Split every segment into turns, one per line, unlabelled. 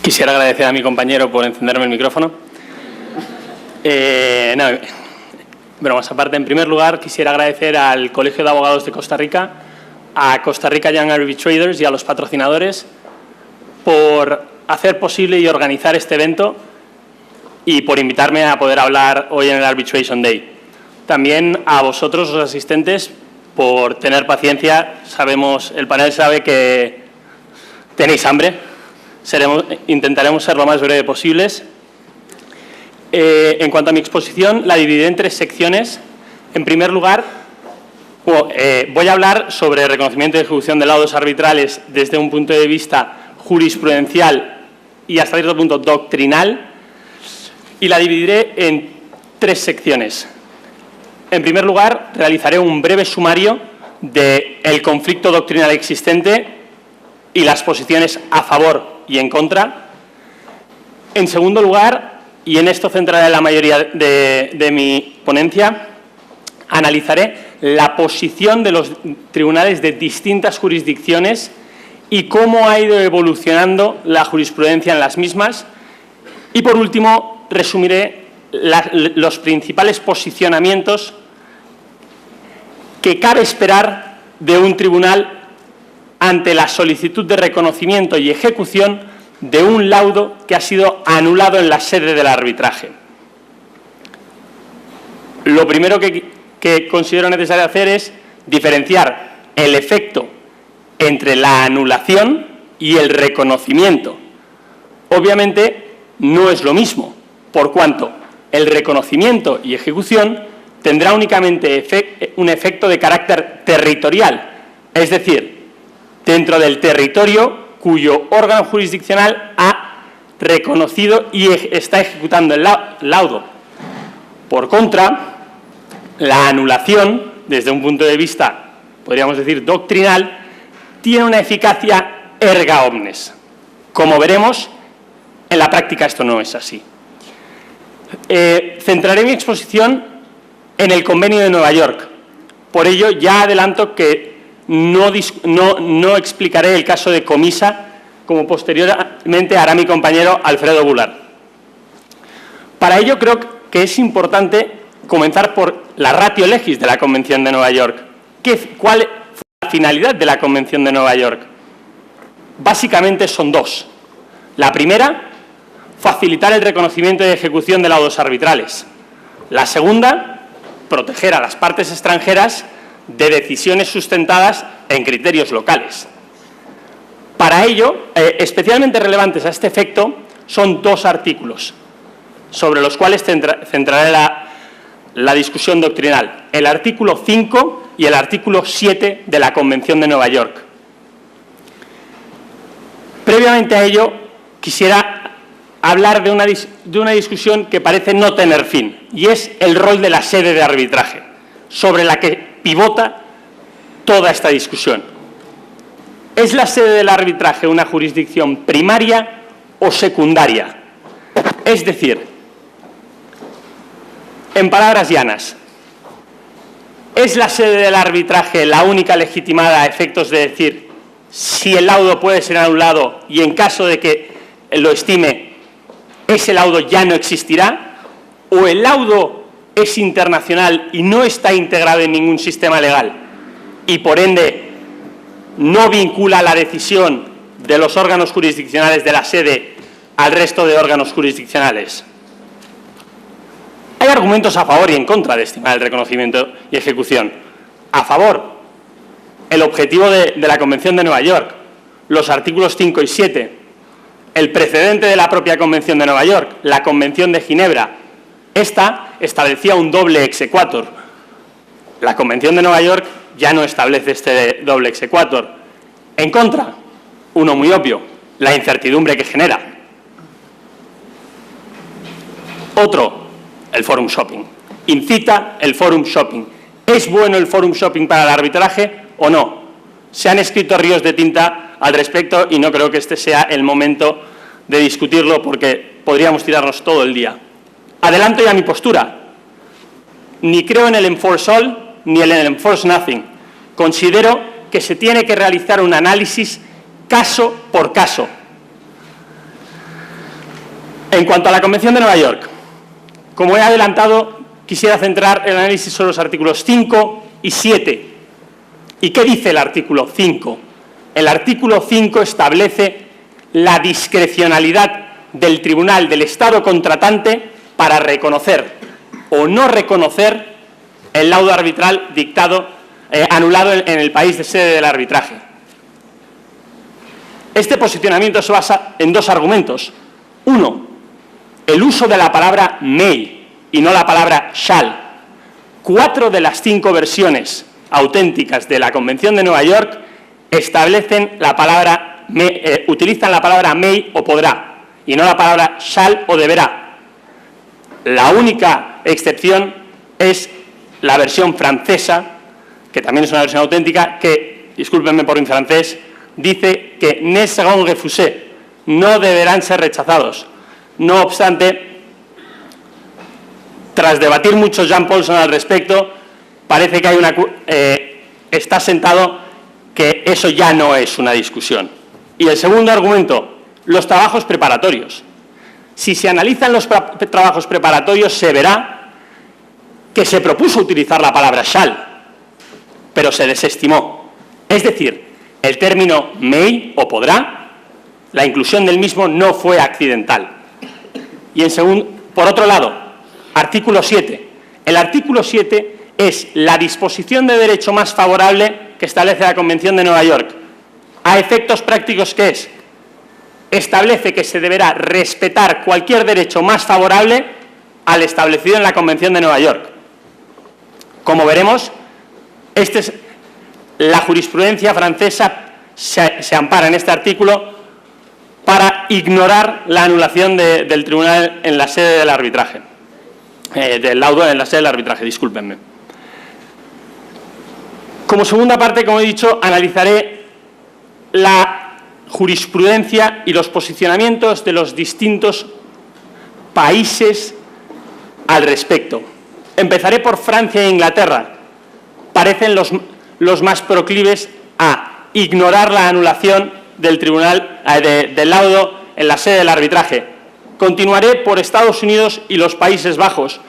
Quisiera agradecer a mi compañero por encenderme el micrófono. Bromas aparte, en primer lugar, quisiera agradecer al Colegio de Abogados de Costa Rica, a Costa Rica Young Arbitrators y a los patrocinadores por hacer posible y organizar este evento y por invitarme a poder hablar hoy en el Arbitration Day. También a vosotros, los asistentes, por tener paciencia. Sabemos, el panel sabe que tenéis hambre. Intentaremos ser lo más breve posibles. En cuanto a mi exposición, la dividiré en 3 secciones. En primer lugar, voy a hablar sobre reconocimiento y ejecución de laudos arbitrales desde un punto de vista jurisprudencial y hasta cierto punto doctrinal, y la dividiré en 3 secciones. En primer lugar, realizaré un breve sumario del conflicto doctrinal existente y las posiciones a favor y en contra. En segundo lugar, y en esto centraré la mayoría de mi ponencia, analizaré la posición de los tribunales de distintas jurisdicciones y cómo ha ido evolucionando la jurisprudencia en las mismas. Y por último, resumiré los principales posicionamientos que cabe esperar de un tribunal ante la solicitud de reconocimiento y ejecución de un laudo que ha sido anulado en la sede del arbitraje. Lo primero que considero necesario hacer es diferenciar el efecto entre la anulación y el reconocimiento. Obviamente no es lo mismo, por cuanto el reconocimiento y ejecución tendrá únicamente un efecto de carácter territorial, es decir, dentro del territorio cuyo órgano jurisdiccional ha reconocido y está ejecutando el laudo. Por contra, la anulación, desde un punto de vista, podríamos decir, doctrinal, tiene una eficacia erga omnes. Como veremos, en la práctica esto no es así. Centraré mi exposición en el Convenio de Nueva York. Por ello, ya adelanto que no explicaré el caso de Comisa, como posteriormente hará mi compañero Alfredo Bular. Para ello creo que es importante comenzar por la ratio legis de la Convención de Nueva York. ¿Cuál fue la finalidad de la Convención de Nueva York? Básicamente son 2. La primera, facilitar el reconocimiento y ejecución de laudos arbitrales. La segunda, proteger a las partes extranjeras de decisiones sustentadas en criterios locales. Para ello, especialmente relevantes a este efecto, son 2 artículos sobre los cuales centraré la discusión doctrinal: el artículo 5 y el artículo 7 de la Convención de Nueva York. Previamente a ello, quisiera hablar de una discusión que parece no tener fin, y es el rol de la sede de arbitraje, sobre la que pivota toda esta discusión. ¿Es la sede del arbitraje una jurisdicción primaria o secundaria? Es decir, en palabras llanas, ¿es la sede del arbitraje la única legitimada a efectos de decir si el laudo puede ser anulado y en caso de que lo estime, ese laudo ya no existirá? ¿O el laudo es internacional y no está integrado en ningún sistema legal y, por ende, no vincula la decisión de los órganos jurisdiccionales de la sede al resto de órganos jurisdiccionales? Hay argumentos a favor y en contra de estimar el reconocimiento y ejecución. A favor, el objetivo de la Convención de Nueva York, los artículos 5 y 7, el precedente de la propia Convención de Nueva York, la Convención de Ginebra. Esta establecía un doble exequatur. La Convención de Nueva York ya no establece este doble exequatur. En contra, uno muy obvio, la incertidumbre que genera. Otro, el forum shopping. Incita el forum shopping. ¿Es bueno el forum shopping para el arbitraje o no? Se han escrito ríos de tinta al respecto y no creo que este sea el momento de discutirlo porque podríamos tirarnos todo el día. Adelanto ya mi postura. Ni creo en el enforce all ni en el enforce nothing. Considero que se tiene que realizar un análisis caso por caso. En cuanto a la Convención de Nueva York, como he adelantado, quisiera centrar el análisis sobre los artículos 5 y 7. ¿Y qué dice el artículo 5? El artículo 5 establece la discrecionalidad del tribunal del Estado contratante para reconocer o no reconocer el laudo arbitral anulado en el país de sede del arbitraje. Este posicionamiento se basa en dos argumentos. Uno, el uso de la palabra may y no la palabra shall. 4 de las 5 versiones auténticas de la Convención de Nueva York utilizan la palabra may o podrá y no la palabra shall o deberá. La única excepción es la versión francesa, que también es una versión auténtica, que, discúlpenme por mi francés, dice que ne seront refusés, no deberán ser rechazados. No obstante, tras debatir mucho Jean Paulson al respecto, parece que está sentado que eso ya no es una discusión. Y el segundo argumento, los trabajos preparatorios. Si se analizan los trabajos preparatorios, se verá que se propuso utilizar la palabra shall, pero se desestimó. Es decir, el término may o podrá, la inclusión del mismo no fue accidental. Y por otro lado, artículo 7. El artículo 7 es la disposición de derecho más favorable que establece la Convención de Nueva York. A efectos prácticos, ¿qué es? Establece que se deberá respetar cualquier derecho más favorable al establecido en la Convención de Nueva York. Como veremos, la jurisprudencia francesa se ampara en este artículo para ignorar la anulación del tribunal en la sede del arbitraje, del laudo en la sede del arbitraje, discúlpenme. Como segunda parte, como he dicho, analizaré la jurisprudencia y los posicionamientos de los distintos países al respecto. Empezaré por Francia e Inglaterra. Parecen los más proclives a ignorar la anulación del tribunal del laudo en la sede del arbitraje. Continuaré por Estados Unidos y los Países Bajos,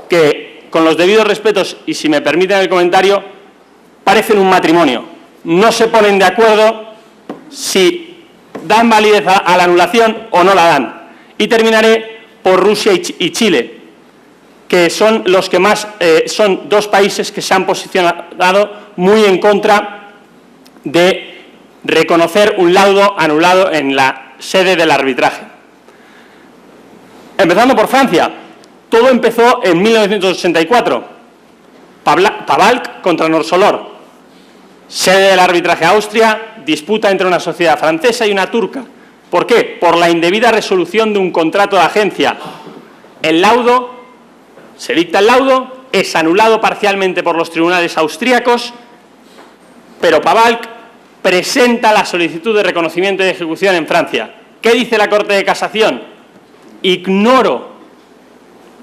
que, con los debidos respetos, y si me permiten el comentario, parecen un matrimonio. No se ponen de acuerdo si dan validez a la anulación o no la dan. Y terminaré por Rusia y Chile, que son los que más son dos países que se han posicionado muy en contra de reconocer un laudo anulado en la sede del arbitraje. Empezando por Francia, todo empezó en 1984. Pavalc contra Norsolor. Sede del arbitraje Austria, disputa entre una sociedad francesa y una turca. ¿Por qué? Por la indebida resolución de un contrato de agencia. Se dicta el laudo, es anulado parcialmente por los tribunales austríacos, pero Pavalc presenta la solicitud de reconocimiento y de ejecución en Francia. ¿Qué dice la Corte de Casación? Ignoro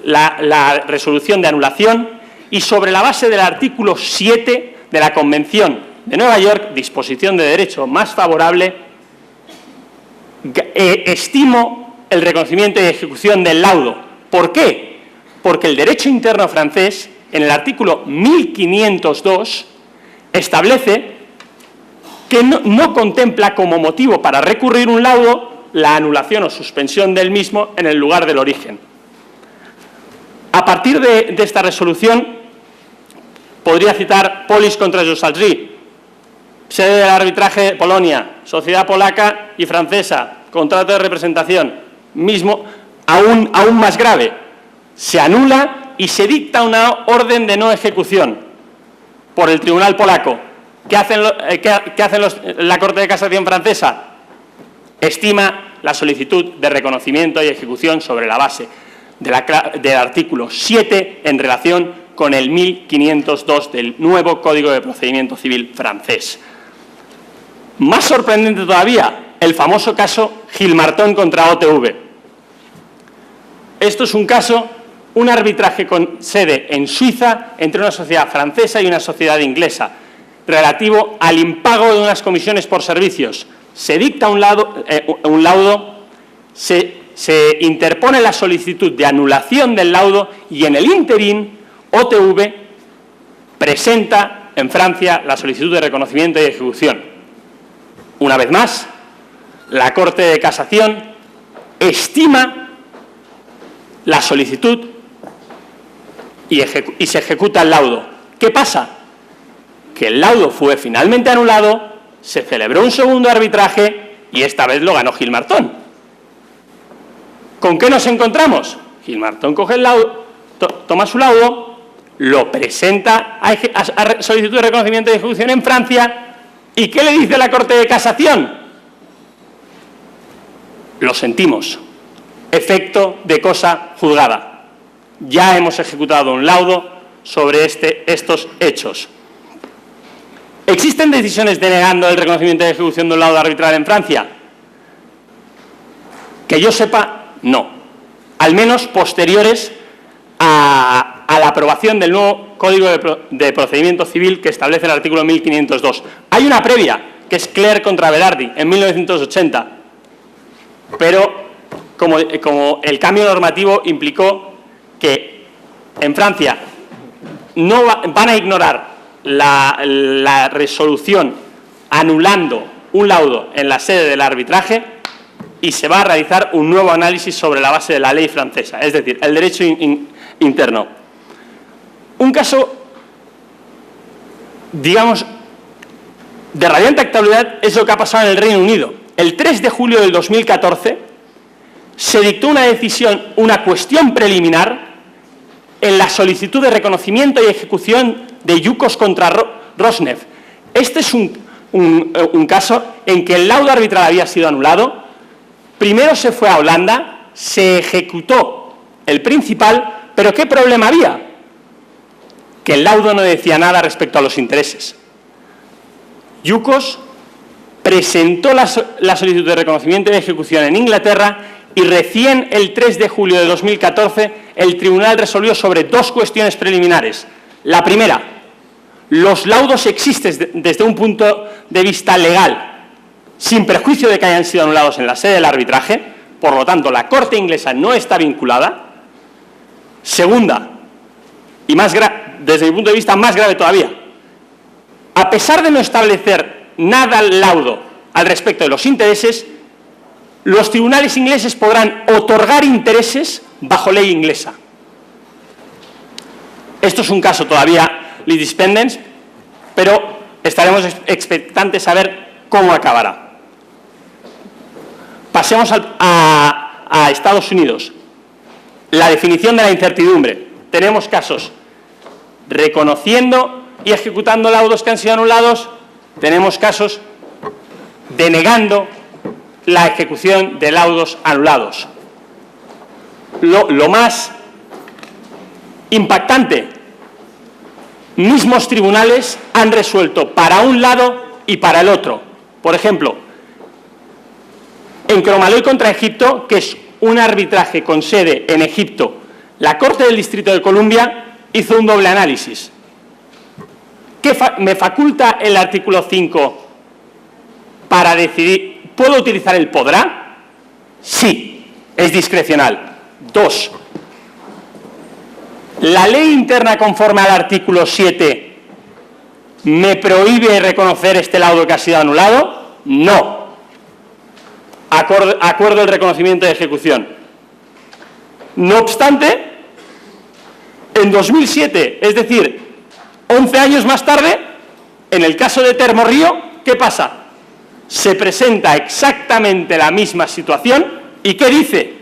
la resolución de anulación y sobre la base del artículo 7 de la Convención de Nueva York, disposición de derecho más favorable, estimo el reconocimiento y ejecución del laudo. ¿Por qué? Porque el derecho interno francés, en el artículo 1502, establece que no contempla como motivo para recurrir un laudo la anulación o suspensión del mismo en el lugar del origen. A partir de esta resolución, podría citar Polis contra Josalzi, sede del arbitraje de Polonia, sociedad polaca y francesa, contrato de representación, mismo, aún más grave, se anula y se dicta una orden de no ejecución por el tribunal polaco. ¿Qué hacen la Corte de Casación francesa? Estima la solicitud de reconocimiento y ejecución sobre la base del artículo 7 en relación con el 1502 del nuevo Código de Procedimiento Civil francés. Más sorprendente todavía, el famoso caso Gilmartón contra OTV. Esto es un arbitraje con sede en Suiza entre una sociedad francesa y una sociedad inglesa, relativo al impago de unas comisiones por servicios. Se dicta un laudo, se se interpone la solicitud de anulación del laudo y en el ínterin OTV presenta en Francia la solicitud de reconocimiento y ejecución. Una vez más, la Corte de Casación estima la solicitud y se ejecuta el laudo. ¿Qué pasa? Que el laudo fue finalmente anulado, se celebró un segundo arbitraje y esta vez lo ganó Gilmartón. ¿Con qué nos encontramos? Gilmartón coge el laudo, toma su laudo, lo presenta a solicitud de reconocimiento y ejecución en Francia. ¿Y qué le dice la Corte de Casación? Lo sentimos. Efecto de cosa juzgada. Ya hemos ejecutado un laudo sobre estos hechos. ¿Existen decisiones denegando el reconocimiento y ejecución de un laudo arbitral en Francia? Que yo sepa, no. Al menos posteriores a la aprobación del nuevo Código de Procedimiento Civil que establece el artículo 1502. Hay una previa, que es Clerc contra Berardi, en 1980. Pero como el cambio normativo implicó que en Francia no van a ignorar la resolución anulando un laudo en la sede del arbitraje y se va a realizar un nuevo análisis sobre la base de la ley francesa, es decir, el derecho interno. Un caso, digamos, de radiante actualidad es lo que ha pasado en el Reino Unido. El 3 de julio del 2014 se dictó una decisión, una cuestión preliminar en la solicitud de reconocimiento y ejecución de Yukos contra Rosneft. Este es un caso en que el laudo arbitral había sido anulado. Primero se fue a Holanda, se ejecutó el principal, pero ¿qué problema había? Que el laudo no decía nada respecto a los intereses. Yukos presentó la solicitud de reconocimiento y ejecución en Inglaterra y recién el 3 de julio de 2014 el tribunal resolvió sobre dos cuestiones preliminares. La primera, los laudos existen desde un punto de vista legal, sin perjuicio de que hayan sido anulados en la sede del arbitraje, por lo tanto la Corte inglesa no está vinculada. Segunda, y desde mi punto de vista más grave todavía, a pesar de no establecer nada al laudo al respecto de los intereses, los tribunales ingleses podrán otorgar intereses bajo ley inglesa. Esto es un caso todavía litispendens, pero estaremos expectantes a ver cómo acabará. Pasemos a Estados Unidos. La definición de la incertidumbre. Tenemos casos reconociendo y ejecutando laudos que han sido anulados, tenemos casos denegando la ejecución de laudos anulados. Lo más impactante, mismos tribunales han resuelto para un lado y para el otro. Por ejemplo, en Cromalloy contra Egipto, que es un arbitraje con sede en Egipto, la Corte del Distrito de Columbia hizo un doble análisis. ¿Qué me faculta el artículo 5 para decidir? ¿Puedo utilizar el podrá? Sí, es discrecional. 2. ¿La ley interna conforme al artículo 7 me prohíbe reconocer este laudo que ha sido anulado? No. Acuerdo el reconocimiento de ejecución. No obstante, en 2007, es decir, 11 años más tarde, en el caso de Termorrío, ¿qué pasa? Se presenta exactamente la misma situación y ¿qué dice?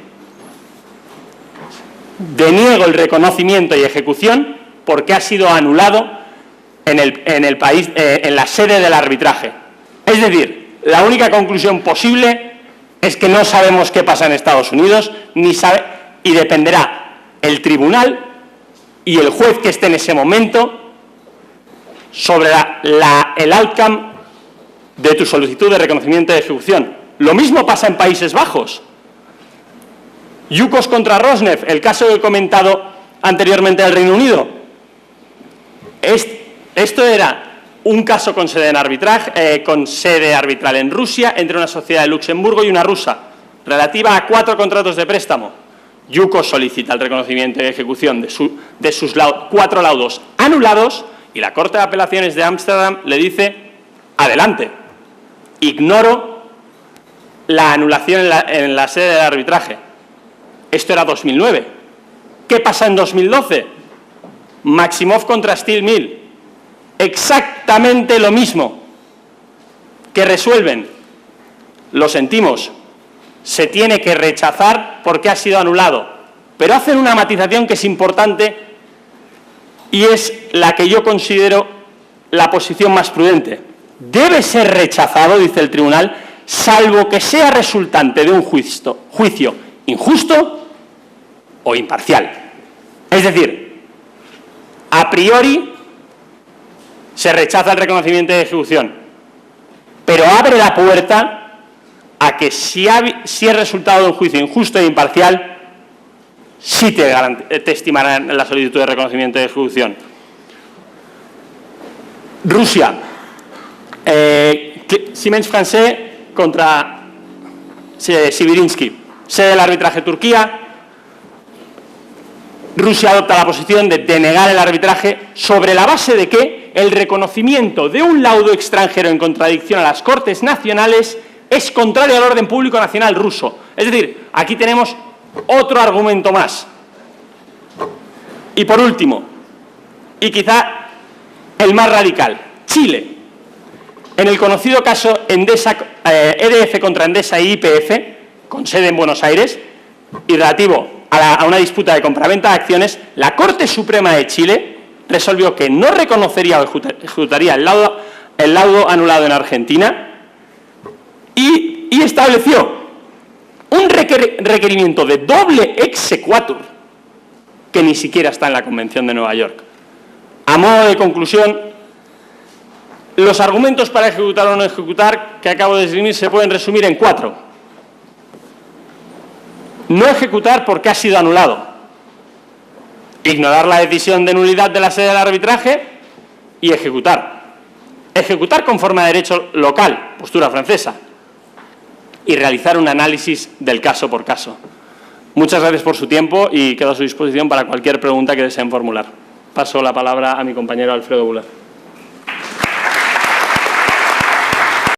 Deniego el reconocimiento y ejecución porque ha sido anulado en el país, en la sede del arbitraje. Es decir, la única conclusión posible es que no sabemos qué pasa en Estados Unidos, y dependerá el tribunal y el juez que esté en ese momento sobre el outcome de tu solicitud de reconocimiento de ejecución. Lo mismo pasa en Países Bajos. Yukos contra Rosneft, el caso que he comentado anteriormente del Reino Unido. Esto era un caso con sede en arbitraje, con sede arbitral en Rusia, entre una sociedad de Luxemburgo y una rusa. relativa a 4 contratos de préstamo. Yuko solicita el reconocimiento y ejecución de sus 4 laudos anulados y la Corte de Apelaciones de Ámsterdam le dice, adelante, ignoro la anulación en la sede del arbitraje. Esto era 2009. ¿Qué pasa en 2012? Maximov contra Steel Mill. Exactamente lo mismo. Que resuelven. Lo sentimos. Se tiene que rechazar porque ha sido anulado. Pero hacen una matización que es importante y es la que yo considero la posición más prudente. Debe ser rechazado, dice el tribunal, salvo que sea resultante de un juicio injusto o imparcial. Es decir, a priori se rechaza el reconocimiento de ejecución, pero abre la puerta a que si es resultado de un juicio injusto e imparcial, sí te estimarán la solicitud de reconocimiento de ejecución. Rusia. Siemens Francés contra Sibirinsky. Sede del arbitraje Turquía. Rusia adopta la posición de denegar el arbitraje sobre la base de que el reconocimiento de un laudo extranjero en contradicción a las Cortes nacionales es contrario al orden público nacional ruso. Es decir, aquí tenemos otro argumento más. Y por último, y quizá el más radical, Chile. En el conocido caso EDF contra Endesa y YPF, con sede en Buenos Aires, y relativo a una disputa de compraventa de acciones, la Corte Suprema de Chile resolvió que no reconocería o ejecutaría el laudo anulado en Argentina y estableció un requerimiento de doble exequatur que ni siquiera está en la Convención de Nueva York. A modo de conclusión, los argumentos para ejecutar o no ejecutar que acabo de esgrimir se pueden resumir en 4. No ejecutar porque ha sido anulado. Ignorar la decisión de nulidad de la sede del arbitraje y ejecutar. Ejecutar conforme a derecho local, postura francesa. Y realizar un análisis del caso por caso. Muchas gracias por su tiempo y quedo a su disposición para cualquier pregunta que deseen formular. Paso la palabra a mi compañero Alfredo Bular.